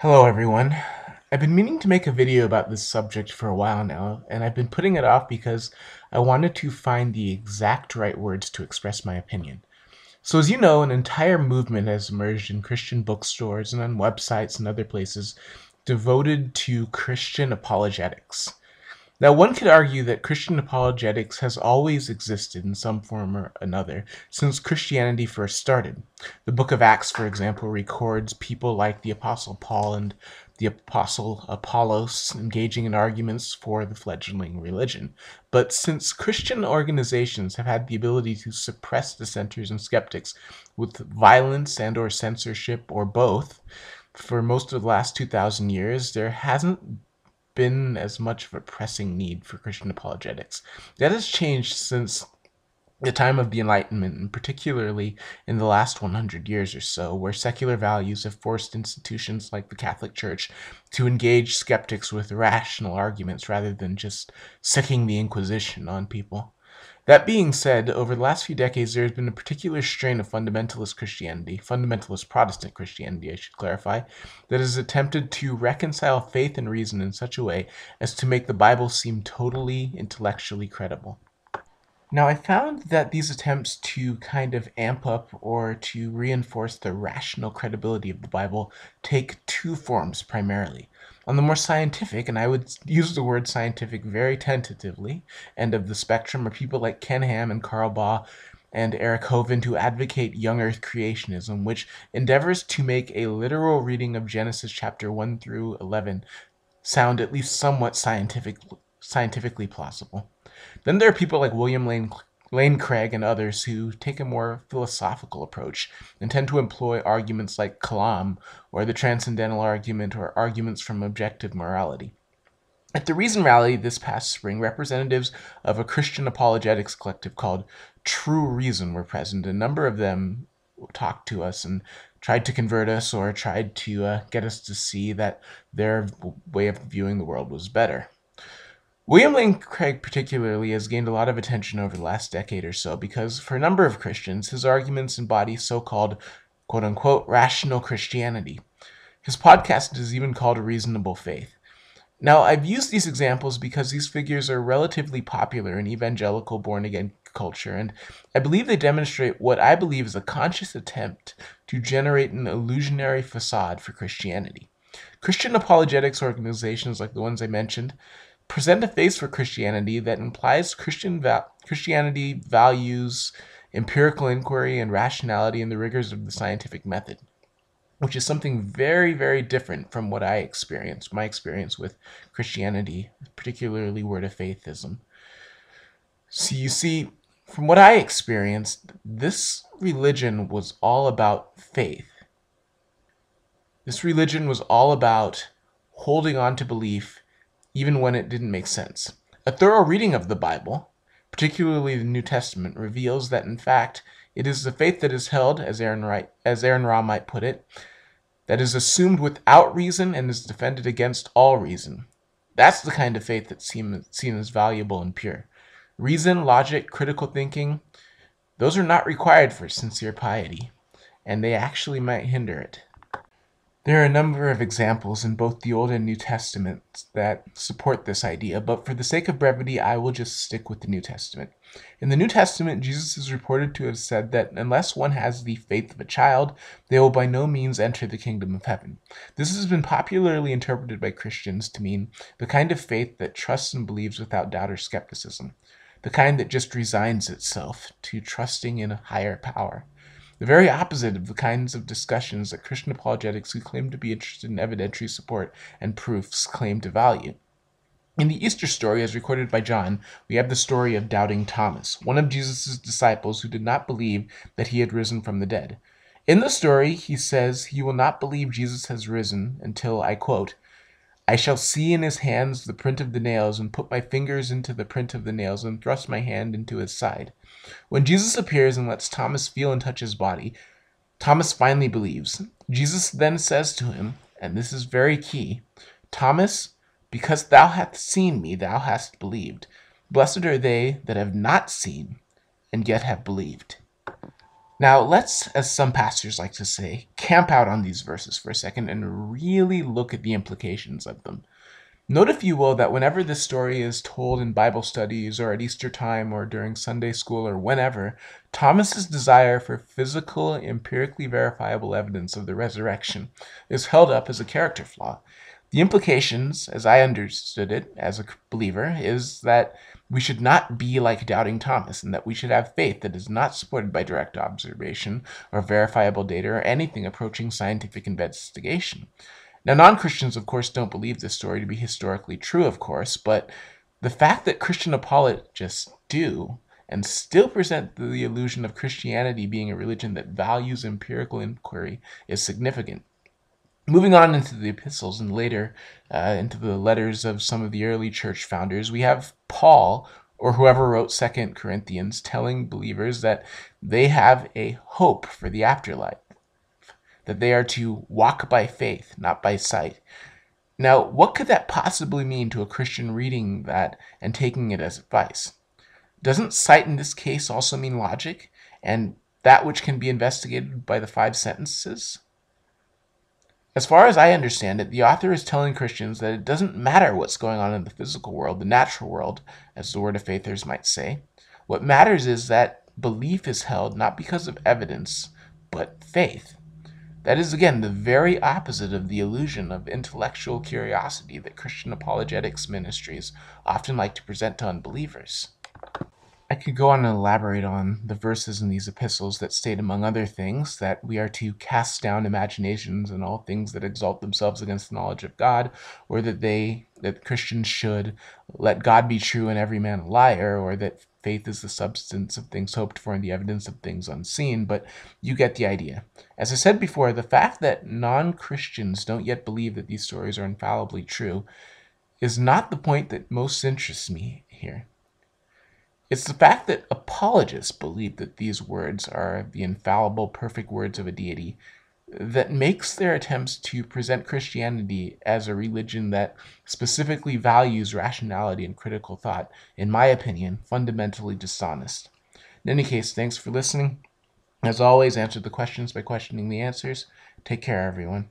Hello everyone. I've been meaning to make a video about this subject for a while now, and I've been putting it off because I wanted to find the exact right words to express my opinion. So as you know, an entire movement has emerged in Christian bookstores and on websites and other places devoted to Christian apologetics. Now, one could argue that Christian apologetics has always existed in some form or another since Christianity first started. The book of Acts, for example, records people like the Apostle Paul and the Apostle Apollos engaging in arguments for the fledgling religion. But since Christian organizations have had the ability to suppress dissenters and skeptics with violence and or censorship or both, for most of the last 2,000 years, there hasn't been as much of a pressing need for Christian apologetics. That has changed since the time of the Enlightenment, and particularly in the last 100 years or so, where secular values have forced institutions like the Catholic Church to engage skeptics with rational arguments rather than just sicking the Inquisition on people. That being said, over the last few decades, there has been a particular strain of fundamentalist Christianity, fundamentalist Protestant Christianity, I should clarify, that has attempted to reconcile faith and reason in such a way as to make the Bible seem totally intellectually credible. Now, I found that these attempts to kind of amp up or to reinforce the rational credibility of the Bible take two forms primarily. On the more scientific, and I would use the word scientific very tentatively, end of the spectrum are people like Ken Ham and Karl Baugh and Eric Hovind who advocate young earth creationism, which endeavors to make a literal reading of Genesis chapter 1 through 11 sound at least somewhat scientifically plausible. Then there are people like William Lane Craig and others who take a more philosophical approach and tend to employ arguments like kalam or the transcendental argument or arguments from objective morality. At the Reason Rally this past spring, representatives of a Christian apologetics collective called True Reason were present. A number of them talked to us and tried to convert us or tried to get us to see that their way of viewing the world was better. William Lane Craig particularly has gained a lot of attention over the last decade or so because for a number of Christians, his arguments embody so-called quote-unquote rational Christianity. His podcast is even called Reasonable Faith. Now, I've used these examples because these figures are relatively popular in evangelical born-again culture, and I believe they demonstrate what I believe is a conscious attempt to generate an illusionary facade for Christianity. Christian apologetics organizations like the ones I mentioned present a face for Christianity that implies Christianity values empirical inquiry and rationality and the rigors of the scientific method, which is something very, very different from what I experienced, my experience with Christianity, particularly word of faithism. So you see, from what I experienced, this religion was all about faith. This religion was all about holding on to belief even when it didn't make sense. A thorough reading of the Bible, particularly the New Testament, reveals that in fact it is the faith that is held, as Aaron Ra might put it, that is assumed without reason and is defended against all reason. That's the kind of faith that's seen as valuable and pure. Reason, logic, critical thinking, those are not required for sincere piety, and they actually might hinder it. There are a number of examples in both the Old and New Testaments that support this idea, but for the sake of brevity, I will just stick with the New Testament. In the New Testament, Jesus is reported to have said that unless one has the faith of a child, they will by no means enter the kingdom of heaven. This has been popularly interpreted by Christians to mean the kind of faith that trusts and believes without doubt or skepticism, the kind that just resigns itself to trusting in a higher power. The very opposite of the kinds of discussions that Christian apologetics who claim to be interested in evidentiary support and proofs claim to value. In the Easter story, as recorded by John, we have the story of doubting Thomas, one of Jesus' disciples who did not believe that he had risen from the dead. In the story, he says he will not believe Jesus has risen until, I quote, I shall see in his hands the print of the nails, and put my fingers into the print of the nails, and thrust my hand into his side. When Jesus appears and lets Thomas feel and touch his body, Thomas finally believes. Jesus then says to him, and this is very key, Thomas, because thou hast seen me, thou hast believed. Blessed are they that have not seen, and yet have believed. Now, let's, as some pastors like to say, camp out on these verses for a second and really look at the implications of them. Note, if you will, that whenever this story is told in Bible studies or at Easter time or during Sunday school or whenever, Thomas's desire for physical, empirically verifiable evidence of the resurrection is held up as a character flaw. The implications, as I understood it as a believer, is that we should not be like doubting Thomas, and that we should have faith that is not supported by direct observation or verifiable data or anything approaching scientific investigation. Now, non-Christians, of course, don't believe this story to be historically true, of course, but the fact that Christian apologists do and still present the illusion of Christianity being a religion that values empirical inquiry is significant. Moving on into the epistles and later into the letters of some of the early church founders, we have Paul, or whoever wrote 2 Corinthians, telling believers that they have a hope for the afterlife, that they are to walk by faith, not by sight. Now, what could that possibly mean to a Christian reading that and taking it as advice? Doesn't sight in this case also mean logic, and that which can be investigated by the 5 sentences? As far as I understand it, the author is telling Christians that it doesn't matter what's going on in the physical world, the natural world, as the Word of Faithers might say. What matters is that belief is held not because of evidence, but faith. That is, again, the very opposite of the illusion of intellectual curiosity that Christian apologetics ministries often like to present to unbelievers. I could go on and elaborate on the verses in these epistles that state, among other things, that we are to cast down imaginations and all things that exalt themselves against the knowledge of God, or that Christians should let God be true and every man a liar, or that faith is the substance of things hoped for and the evidence of things unseen, but you get the idea. As I said before, the fact that non-Christians don't yet believe that these stories are infallibly true is not the point that most interests me here. It's the fact that apologists believe that these words are the infallible, perfect words of a deity that makes their attempts to present Christianity as a religion that specifically values rationality and critical thought, in my opinion, fundamentally dishonest. In any case, thanks for listening. As always, answer the questions by questioning the answers. Take care, everyone.